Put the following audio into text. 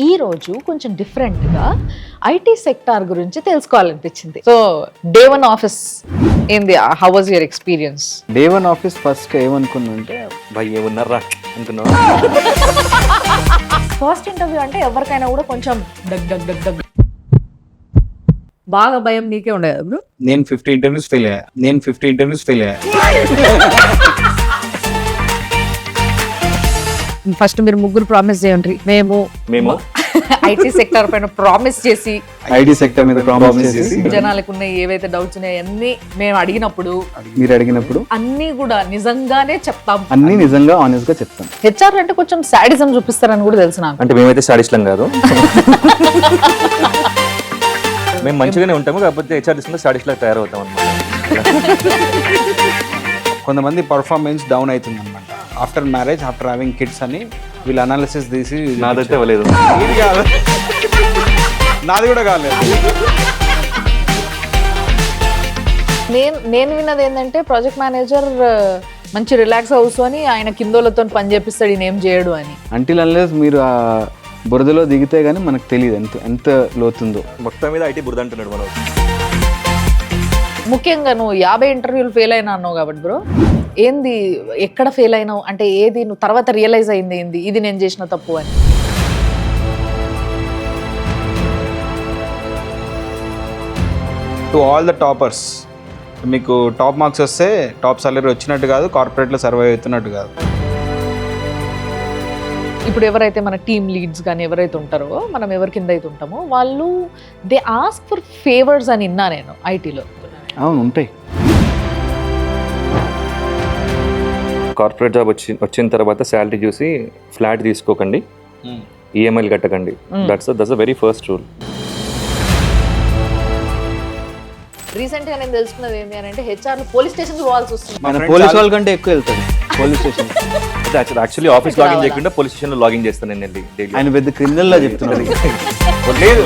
ఈ రోజు కొంచెం డిఫరెంట్గా ఐటీ సెక్టార్ గురించి తెలుసుకోవాలనిపించింది. సో డే 1 ఆఫీస్ ఏంది, how was your experience? Day 1 office first ఏమనుకున్నంటే భయ్ ఏమున్నారా అనుకున్నావు? ఫస్ట్ ఇంటర్వ్యూ అంటే ఎవరికైనా కూడా కొంచెం డగ్ డగ్ డగ్ డగ్ బాగా భయం నీకే ఉండేది బ్రో. నేను 50 ఇంటర్వ్యూస్ ఫెయిల్ అయ్యా. ఫస్ట్ మీరు ముగ్గురు ప్రామిస్ చేయండి, మేము ఐటీ సెక్టార్ పైన ప్రామిస్ చేసి ఐటీ సెక్టర్ మీద ప్రామిస్ చేసి జనాలకు ఉన్న ఏవైతే డౌట్స్ ఉన్నాయో అన్ని మేము అడిగినప్పుడు మీరు అడిగినప్పుడు అన్ని కూడా నిజంగానే చెప్తాం. అన్ని నిజంగా ఆనెస్ట్ గా చెప్తాను. హెచ్ఆర్ అంటే కొంచెం సాడిజం చూపిస్తారని కూడా తెలుసు నాకు. అంటే మేమైతే సాడిస్లం కాదు, మేము మంచిగానే ఉంటాము, కాకపోతే హెచ్ఆర్ తీసుకుంటే సాడిస్లా తయారవుతాం అనమాట. కొంతమంది పర్ఫార్మెన్స్ డౌన్ అవుతుంది అనమాట after marriage, after having kids అని వీళ్ళు అనాలిసిస్ తీసి నాదైతే అవ్వలేదు. ఇది కాదు, నాది కూడా కాలేదు. నేను విన్నది ఏంటంటే ప్రాజెక్ట్ మేనేజర్ మంచి రిలాక్స్ హౌస్ అని ఆయన కిందోళ్ళతో పని చేపిస్తాడు, ఈయన ఏం చేయడు అని. అంటిల్ అన్లెస్ మీరు ఆ బురదలో దిగితే గానీ మనకు తెలియదు ఎంత లోతుందో. మొత్తం మీద ఐటీ బురద అంటున్నాడు మనం. ముఖ్యంగా నువ్వు 50 ఇంటర్వ్యూలు ఫెయిల్ అయినా అన్నావు కాబట్టి బ్రో, ఏంది ఎక్కడ ఫెయిల్ అయినావు అంటే ఏది నువ్వు తర్వాత రియలైజ్ అయింది ఏంది ఇది నేను చేసిన తప్పు అని? టు ఆల్ ద టాపర్స్, మీకు టాప్ మార్క్స్ వస్తే టాప్ సాలరీ వచ్చినట్టు కాదు, కార్పొరేట్లో సర్వైవ్ అవుతున్నట్టు కాదు. ఇప్పుడు ఎవరైతే మన టీమ్ లీడ్స్ కానీ ఎవరైతే ఉంటారో, మనం ఎవరి కింద అయితే ఉంటామో వాళ్ళు దే ఆస్క్ ఫర్ ఫేవర్స్ అని విన్నా నేను ఐటీలో. అవును, ఉంటాయి. కార్పొరేట్ జాబ్ వచ్చిన తర్వాత శాలరీ చూసి ఫ్లాట్ తీసుకోకండి, ఈఎంఐలు కట్టకండి. That's a very first rule. Recent గా నేను తెలుసుకున్నది ఏంటి అని అంటే హెచ్ఆర్ పోలీస్ స్టేషన్ పోవాల్సి వస్తుంది. మన పోలీస్ వాళ్ళ కంటే ఎక్కువ వెళ్తాడు police station. Actually office login చేయకుండా పోలీస్ స్టేషన్ లో లాగిన్ చేస్తాను నేను డైలీ. ఆయన పెద్ద క్రిమినల్ లా చెప్తున్నాడు. లేదు